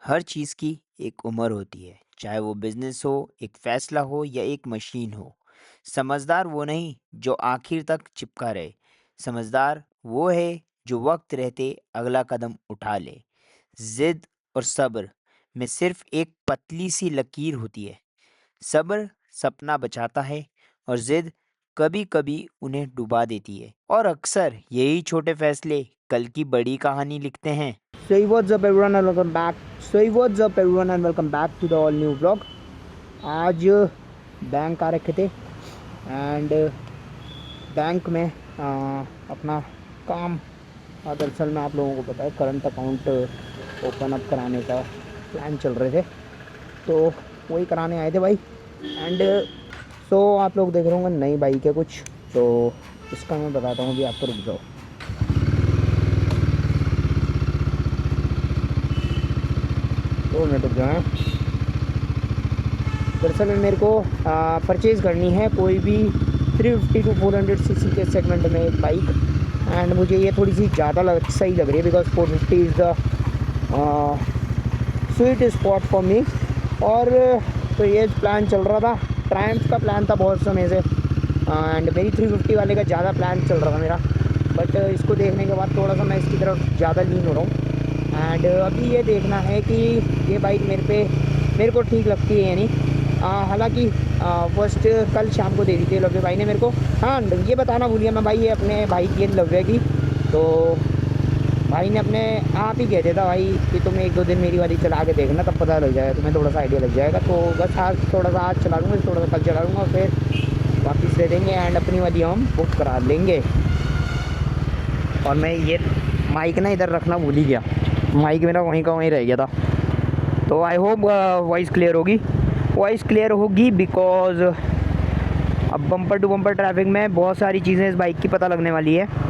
हर चीज़ की एक उम्र होती है, चाहे वो बिजनेस हो, एक फैसला हो या एक मशीन हो। समझदार वो नहीं जो आखिर तक चिपका रहे। समझदार वो है जो वक्त रहते अगला कदम उठा ले। जिद और सब्र में सिर्फ एक पतली सी लकीर होती है। सब्र सपना बचाता है और जिद कभी कभी उन्हें डुबा देती है, और अक्सर यही छोटे फैसले कल की बड़ी कहानी लिखते हैं। So what's up everyone and welcome back. To the all new vlog. आज बैंक आ रखे थे एंड बैंक में अपना काम दरअसल में आप लोगों को पता है करंट अकाउंट ओपन अप कराने का प्लान चल रहे थे, तो वही कराने आए थे भाई। एंड सो आप लोग देख रहे होंगे नई बाइक है कुछ, तो इसका मैं बताता हूँ अभी आपको, रुक जाओ। 2 मिनट रुक जाए। दरअसल में मेरे को परचेज़ करनी है कोई भी 350 to 400 सीसी के सेगमेंट में एक बाइक, एंड मुझे ये थोड़ी सी ज़्यादा सही लग रही है because 450 is the sweet spot for me. और तो ये प्लान चल रहा था, ट्रायम्फ का प्लान था बहुत समय से, एंड मेरी 350 वाले का ज़्यादा प्लान चल रहा था मेरा, बट इसको देखने के बाद थोड़ा सा मैं इसकी तरफ ज़्यादा लीन हो रहा हूँ। एंड अभी ये देखना है कि ये बाइक मेरे को ठीक लगती है या नहीं। हालांकि फर्स्ट कल शाम को दे दी थी लव्य भाई ने मेरे को। हाँ, ये बताना भूल गया मैं भाई, ये अपने भाई की है लव्य की, तो भाई ने अपने आप ही कह दिया था भाई कि तुम 1-2 दिन मेरी वाली चला के देखना, तब पता लग जाएगा तुम्हें, थोड़ा सा आइडिया लग जाएगा। तो बस आज थोड़ा सा आज चला लूँगा, थोड़ा सा कल चला लूँगा, फिर वापस दे देंगे एंड अपनी वाली हम बुक करा लेंगे। और मैं ये माइक ना इधर रखना भूल ही गया, माइक मेरा वहीं का वहीं रह गया था। तो आई होप वॉइस क्लियर होगी बिकॉज अब बम्पर टू बम्पर ट्रैफिक में बहुत सारी चीज़ें इस बाइक की पता लगने वाली है।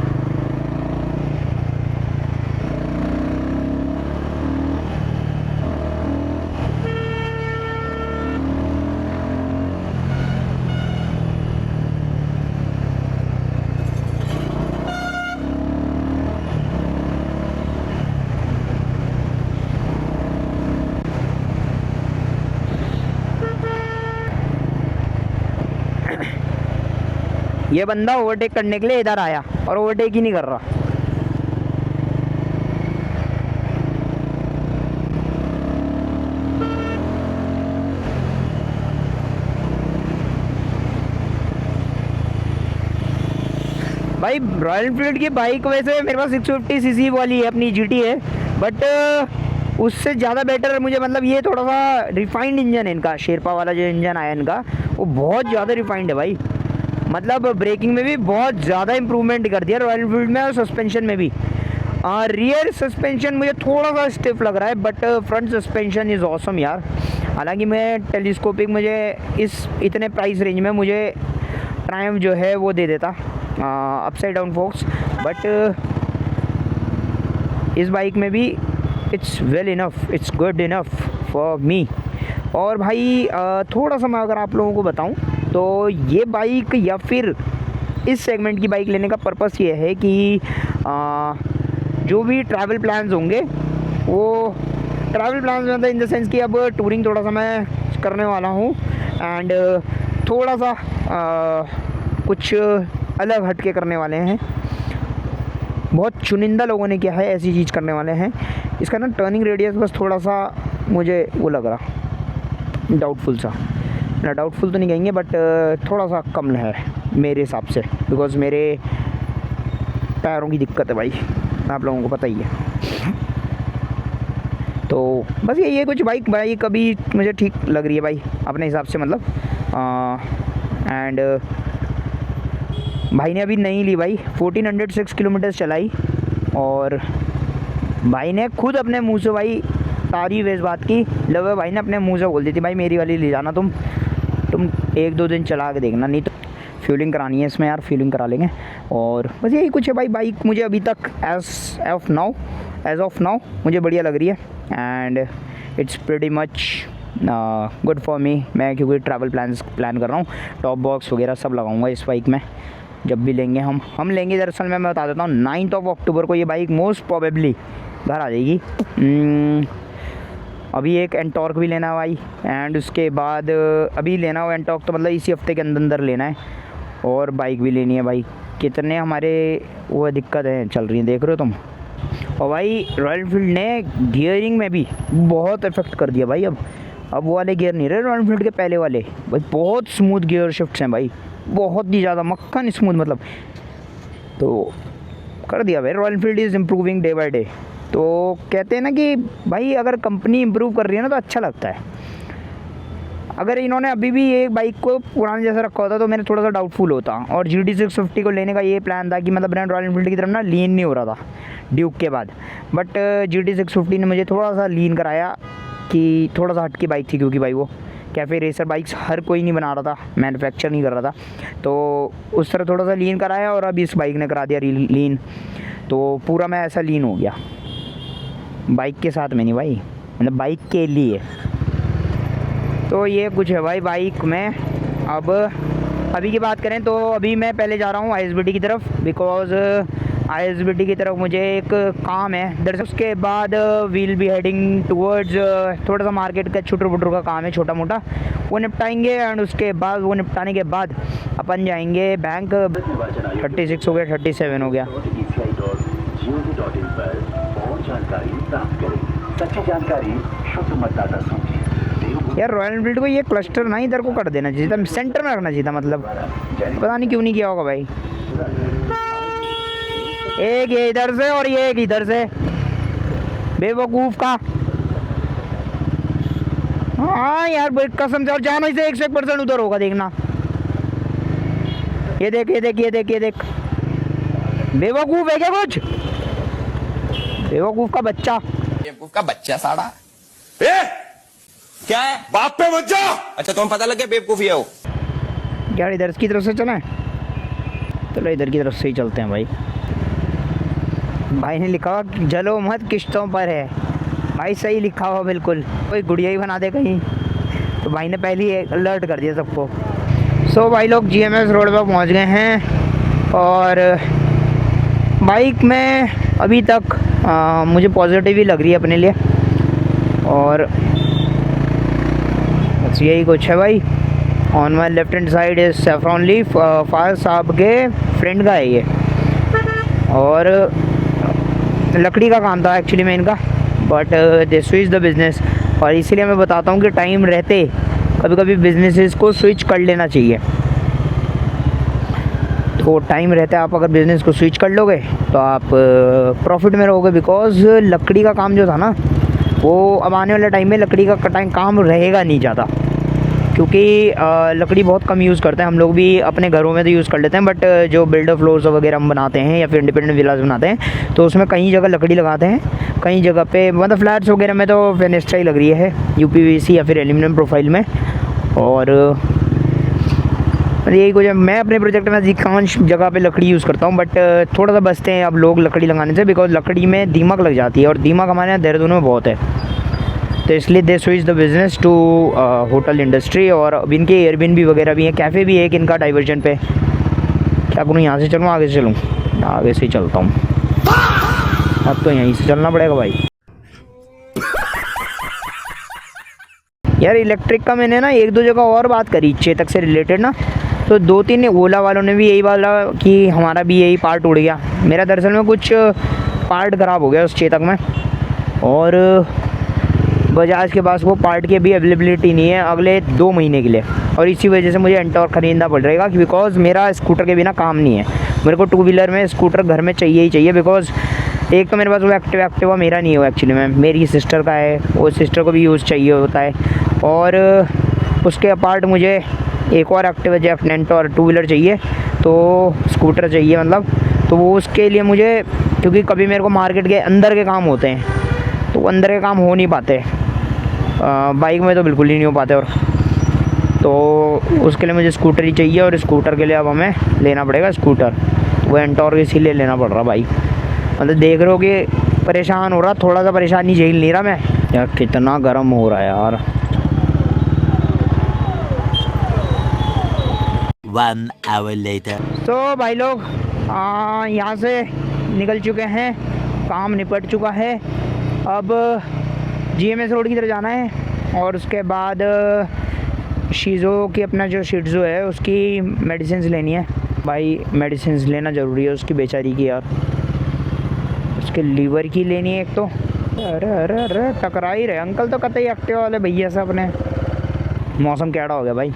ये बंदा ओवरटेक करने के लिए इधर आया और ओवरटेक ही नहीं कर रहा। भाई रॉयल एनफील्ड की बाइक वैसे मेरे पास 650 सीसी वाली है, अपनी जीटी है, बट उससे ज़्यादा बेटर मुझे मतलब ये थोड़ा सा रिफाइंड इंजन है इनका। शेरपा वाला जो इंजन आया इनका वो बहुत ज़्यादा रिफाइंड है भाई, मतलब ब्रेकिंग में भी बहुत ज़्यादा इंप्रूवमेंट कर दिया रॉयल एनफील्ड में, और सस्पेंशन में भी। रियर सस्पेंशन मुझे थोड़ा सा स्टिफ लग रहा है, but front suspension is awesome यार। हालांकि मैं टेलीस्कोपिक मुझे इस इतने प्राइस रेंज में मुझे ट्रायम्फ जो है वो दे देता अपसाइड डाउन फोक्स, बट इस बाइक में भी it's well enough, it's good enough for me. और भाई थोड़ा सा मैं अगर आप लोगों को बताऊं तो ये बाइक या फिर इस सेगमेंट की बाइक लेने का पर्पस ये है कि जो भी ट्रैवल प्लान्स होंगे वो ट्रैवल प्लान्स मतलब इन द सेंस कि अब टूरिंग थोड़ा सा मैं करने वाला हूँ, एंड थोड़ा सा कुछ अलग हटके करने वाले हैं। बहुत चुनिंदा लोगों ने क्या है ऐसी चीज़ करने वाले हैं। इसका ना टर्निंग रेडियस बस थोड़ा सा मुझे वो लग रहा डाउटफुल सा, ना डाउटफुल तो नहीं कहेंगे बट थोड़ा सा कम है मेरे हिसाब से, बिकॉज़ मेरे पैरों की दिक्कत है भाई, आप लोगों को पता ही है। तो बस यही है कुछ। बाइक अभी मुझे ठीक लग रही है भाई अपने हिसाब से, मतलब एंड भाई ने अभी नहीं ली भाई, 1406 किलोमीटर चलाई, और भाई ने खुद अपने मुंह से भाई तारीफ है इस बात की, लव भाई ने अपने मुंह से बोल दी थी भाई मेरी वाली ले जाना, तुम 1-2 दिन चला के देखना, नहीं तो फ्यूलिंग करानी है इसमें यार, फ्यूलिंग करा लेंगे। और बस यही कुछ है भाई। बाइक मुझे अभी तक एज ऑफ नाउ मुझे बढ़िया लग रही है, and it's pretty much good for me. मैं क्योंकि ट्रैवल प्लान कर रहा हूँ, टॉप बॉक्स वगैरह सब लगाऊंगा इस बाइक में जब भी लेंगे हम लेंगे। दरअसल मैं बता देता हूँ 9 अक्टूबर को ये बाइक मोस्ट प्रोबेबली घर आ जाएगी। अभी एक एंटॉर्क भी लेना है भाई, एंड उसके बाद अभी लेना हो एंटॉर्क तो मतलब इसी हफ्ते के अंदर अंदर लेना है, और बाइक भी लेनी है भाई। कितने हमारे वो दिक्कतें चल रही हैं देख रहे हो तुम। और भाई रॉयल एनफील्ड ने गियरिंग में भी बहुत इफेक्ट कर दिया भाई। अब वो वाले गियर नहीं रहे रॉयल एनफील्ड के पहले वाले भाई, बहुत स्मूथ गियर शिफ्ट्स हैं भाई, बहुत ही ज़्यादा मक्खन स्मूथ मतलब। तो कर दिया भाई, royal Enfield is improving day by day. तो कहते हैं ना कि भाई अगर कंपनी इम्प्रूव कर रही है ना तो अच्छा लगता है। अगर इन्होंने अभी भी ये बाइक को पुराने जैसा रखा होता तो मेरा थोड़ा सा डाउटफुल होता। और GT650 को लेने का ये प्लान था कि मतलब ब्रांड रॉयल एनफील्ड की तरफ ना लीन नहीं हो रहा था ड्यूक के बाद, बट GT650 ने मुझे थोड़ा सा लीन कराया कि थोड़ा सा हटके बाइक थी, क्योंकि भाई वो कैफ़े रेसर बाइक्स हर कोई नहीं बना रहा था, मैन्युफैक्चर नहीं कर रहा था, तो उस तरह थोड़ा सा लीन कराया। और अब इस बाइक ने करा दिया लीन, तो पूरा मैं ऐसा लीन हो गया बाइक के साथ में, नहीं भाई मतलब बाइक के लिए। तो ये कुछ है भाई बाइक में। अब अभी की बात करें तो अभी मैं पहले जा रहा हूँ ISBT की तरफ, बिकॉज़ ISBT की तरफ मुझे एक काम है दरअसल। उसके बाद वील बी हेडिंग टूवर्ड्स थोड़ा सा मार्केट का छुटर पुटर का काम है छोटा मोटा, वो निपटाएंगे। एंड उसके बाद वो निपटाने के बाद अपन जाएंगे बैंक। 36 हो गया, 37 हो गया। यार रॉयल एनफील्ड को ये क्लस्टर ना इधर को कर देना चाहिए था, सेंटर में रखना चाहिए था, मतलब पता नहीं क्यों नहीं किया होगा भाई। एक ये इधर से और ये एक इधर से, बेवकूफ का। हाँ यार कसम से, और जाना इसे 100% उधर होगा देखना। ये देख ये देख ये देख ये देख, बेवकूफ है क्या कुछ, बेवकूफ का बच्चा, बेवकूफ का बच्चा साड़ा। क्या है? बाप पे मत जा। अच्छा तुम्हें पता लग गया बेवकूफी है वो। यार इधर की तरफ से चला है, चलो इधर की तरफ से ही चलते हैं भाई। भाई ने लिखा हुआ कि जलो मत किश्तों पर है, भाई सही लिखा हुआ बिल्कुल, कोई गुड़िया ही बना दे कहीं। तो भाई ने पहले ही अलर्ट कर दिया सबको। सो भाई लोग GMS रोड पर पहुंच गए हैं, और बाइक में अभी तक मुझे पॉजिटिव ही लग रही है अपने लिए, और बस यही कुछ है भाई। On my left hand side is saffron leaf, fire साहब के फ्रेंड का है ये, और लकड़ी का काम था एक्चुअली में इनका, but they switch the business. और इसीलिए मैं बताता हूँ कि टाइम रहते कभी कभी बिजनेसेस को स्विच कर लेना चाहिए। तो टाइम रहते आप अगर बिज़नेस को स्विच कर लोगे तो आप प्रॉफिट में रहोगे, बिकॉज़ लकड़ी का काम जो था ना वो अब आने वाले टाइम में लकड़ी का काम रहेगा नहीं ज़्यादा, क्योंकि लकड़ी बहुत कम यूज़ करते हैं हम लोग भी। अपने घरों में तो यूज़ कर लेते हैं, बट जो बिल्डर फ्लोर्स वगैरह हम बनाते हैं या फिर इंडिपेंडेंट विलास बनाते हैं तो उसमें कई जगह लकड़ी लगाते हैं, कई जगह पे मतलब फ्लैट्स वगैरह में तो फेनेस्ट्रा ही लग रही है UPVC या फिर एल्यूमिनियम प्रोफाइल में। और यही कुछ है। मैं अपने प्रोजेक्ट में अधिकांश जगह पे लकड़ी यूज़ करता हूँ, बट थोड़ा सा बचते हैं अब लोग लकड़ी लगाने से, बिकॉज लकड़ी में दीमक लग जाती है, और दीमक हमारे यहाँ देहरादून में बहुत है। तो इसलिए they switch the business to hotel industry. और अब इनके एयरबिनबी वगैरह भी हैं, कैफ़े भी है एक इनका डाइवर्जन पे। क्या करूँ, यहाँ से चलूँ आगे से चलूँ? आगे से ही चलता हूँ, अब तो यहीं से चलना पड़ेगा भाई। यार इलेक्ट्रिक का मैंने ना एक दो जगह और बात करी चेतक से रिलेटेड ना, तो 2-3 ओला वालों ने भी यही बोला कि हमारा भी यही पार्ट उड़ गया। मेरा दरअसल में कुछ पार्ट ख़राब हो गया उस चेतक में, और बजाज के पास वो पार्ट की अभी अवेलेबिलिटी नहीं है अगले 2 महीने के लिए, और इसी वजह से मुझे एंटॉर्क ख़रीदना पड़ रहेगा, बिकॉज़ मेरा स्कूटर के बिना काम नहीं है। मेरे को 2 व्हीलर में स्कूटर घर में चाहिए ही चाहिए, बिकॉज़ एक तो मेरे पास वो एक्टिवा मेरा नहीं है, वो एक्चुअली में मेरी सिस्टर का है, वो सिस्टर को भी यूज़ चाहिए होता है। और उसके अपार्ट मुझे एक और एक्टिवा जेक्ट और 2 व्हीलर चाहिए, तो स्कूटर चाहिए मतलब। तो वो उसके लिए मुझे, क्योंकि कभी मेरे को मार्केट के अंदर के काम होते हैं तो अंदर के काम हो नहीं पाते, बाइक में तो बिल्कुल ही नहीं हो पाते। और तो उसके लिए मुझे स्कूटर ही चाहिए, और स्कूटर के लिए अब हमें लेना पड़ेगा स्कूटर। वो एंटॉर्क इसीलिए लेना पड़ रहा भाई, मतलब देख रहे हो कि परेशान हो रहा, थोड़ा सा परेशानी झेल नहीं रहा मैं। यार कितना गर्म हो रहा है यार। 1 hour later. तो भाई लोग यहाँ से निकल चुके हैं, काम निपट चुका है। अब GMS रोड की तरफ जाना है और उसके बाद शीज़ो की अपना जो शिट्ज़ो है उसकी मेडिसिन लेनी है भाई। मेडिसिन लेना ज़रूरी है उसकी बेचारी की यार, उसके लीवर की लेनी है एक तो। अरे अरे अरे टकरा ही रहे अंकल तो कतई एक्टिवा वाले भैया से अपने। मौसम कैसा हो गया भाई।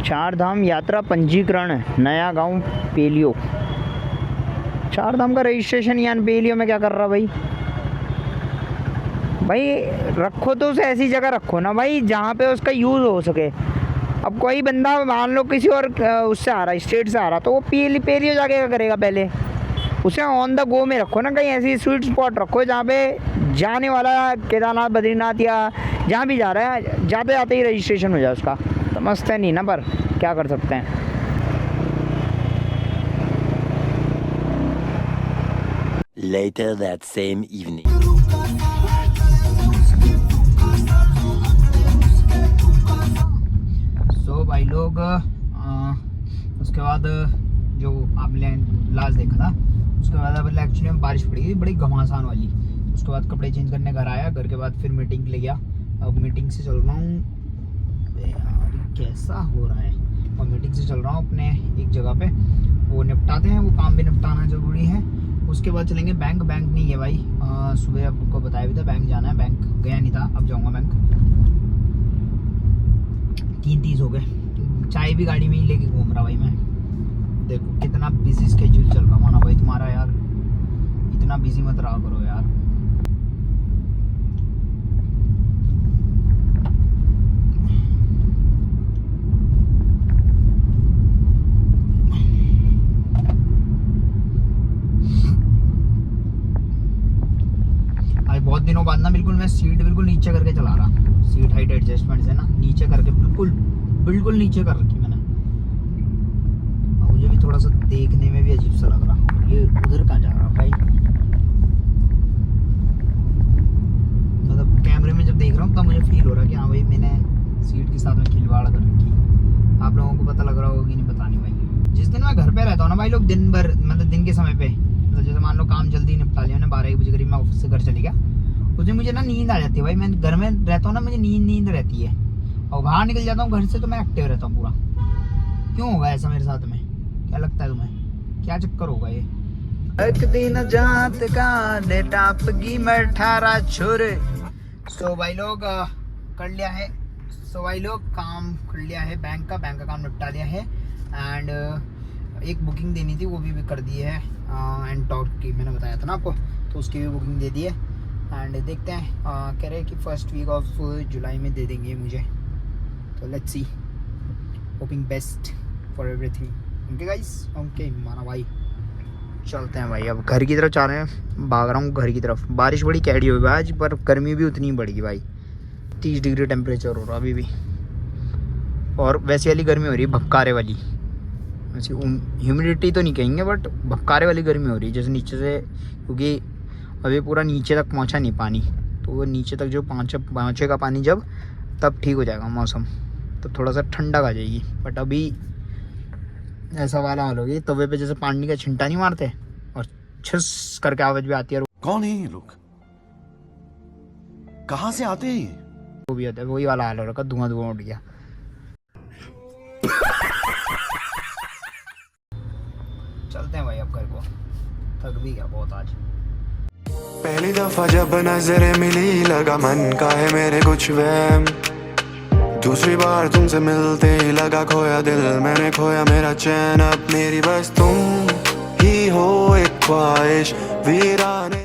चार धाम यात्रा पंजीकरण नया गांव पेलियो। चार धाम का रजिस्ट्रेशन यान पेलियो में क्या कर रहा भाई। भाई रखो तो उसे ऐसी जगह रखो ना भाई जहाँ पे उसका यूज़ हो सके। अब कोई बंदा मान लो किसी और उससे आ रहा है, स्टेट से आ रहा, तो वो पेलियो जाके क्या करेगा। पहले उसे ऑन द गो में रखो ना, कहीं ऐसी स्वीट स्पॉट रखो जहाँ पे जाने वाला केदारनाथ बद्रीनाथ या जहाँ भी जा रहा है जाते जाते ही रजिस्ट्रेशन हो जाए उसका। समझते नहीं ना, पर क्या कर सकते हैं। Later that same evening. सो भाई लोग उसके बाद जो आपने लास्ट देखा था उसके बाद अब एक्चुअली में बारिश पड़ी थी बड़ी घमासान वाली। उसके बाद कपड़े चेंज करने घर आया, घर के बाद फिर मीटिंग के लिए गया। अब मीटिंग से चल रहा हूँ यार, कैसा हो रहा है। और मीटिंग से चल रहा हूँ अपने एक जगह पे, वो निपटाते हैं, वो काम भी निपटाना ज़रूरी है। उसके बाद चलेंगे बैंक नहीं है भाई। सुबह आपको बताया भी था बैंक जाना है, बैंक गया नहीं था, अब जाऊँगा बैंक। 3:30 हो गए, चाय भी गाड़ी में ही लेके घूम रहा भाई मैं। देखो कितना बिजी स्केड्यूल चल रहा माना भाई तुम्हारा यार, इतना बिजी मत रहा करो यार। आज बहुत दिनों बाद ना बिल्कुल मैं सीट बिल्कुल नीचे करके चला रहा, सीट हाइट एडजस्टमेंट से ना नीचे करके बिल्कुल नीचे कर रखी मैंने। मुझे भी थोड़ा सा देखने में भी अजीब सा लग रहा, ये उधर कहाँ जा रहा भाई। मतलब कैमरे में जब देख रहा हूँ तब मुझे फील हो रहा कि हाँ भाई मैंने सीट के साथ में खिलवाड़ कर रखी। आप लोगों को पता लग रहा होगा कि नहीं पता नहीं भाई। जिस दिन मैं घर पे रहता हूँ ना भाई लोग, दिन भर मतलब दिन के समय पे, मतलब जैसे मान लो काम जल्दी निपटा लिया मैंने, 12-1 बजे करीब मैं ऑफिस से घर चले गया, उस दिन मुझे ना नींद आ जाती है भाई। मैं घर में रहता हूँ ना, मुझे नींद रहती है, और बाहर निकल जाता हूँ घर से तो मैं एक्टिव रहता हूँ पूरा। क्यों होगा ऐसा मेरे साथ में, क्या लगता है तुम्हें, क्या चक्कर होगा ये। एक दिन जात का टापगी में 18 छोरे। सो भाई लोग कर लिया है, काम कर लिया है, बैंक का काम निपटा लिया है। एंड एक बुकिंग देनी थी वो भी कर दी है, एंड टॉक की मैंने बताया था ना आपको, तो उसकी भी बुकिंग दे दी है। एंड देखते हैं, कह रहे हैं कि फर्स्ट वीक ऑफ जुलाई में दे देंगे मुझे, तो let's see, hopping best for everything. Okay guys, okay माना भाई, चलते हैं भाई। अब घर की तरफ जा रहे हैं, भाग रहा हूँ घर की तरफ। बारिश बड़ी कैडी हुई आज, पर गर्मी भी उतनी बढ़ी भाई। 30 डिग्री टेम्परेचर हो रहा अभी भी, और वैसी वाली गर्मी हो रही है भपकारे वाली। वैसे ह्यूमिडिटी तो नहीं कहेंगे, बट भपकारे वाली गर्मी हो रही है जैसे नीचे से, क्योंकि अभी पूरा नीचे तक पहुंचा नहीं पानी, तो वो नीचे तक जो पहुंचेगा पानी जब, तब ठीक हो जाएगा मौसम, तो थोड़ा सा ठंडक आ जाएगी। बट अभी ऐसा वाला हाल हो गया, तवे पे जैसे पानी का छिंटा नहीं मारते और छस करके आवाज भी आती है। कौन है ये लोग, कहाँ से आते हैं ये? वो भी होता है, वही वाला हाल हो रखा, धुआं उठ गया। चलते हैं भाई अब घर को, थक भी गया बहुत आज। पहली दफा जब नजरें मिली लगा मन का है मेरे कुछ वहम, दूसरी बार तुमसे मिलते ही लगा खोया दिल मैंने, खोया मेरा चैन, अब मेरी बस तुम ही हो एक ख्वाहिश वीराने।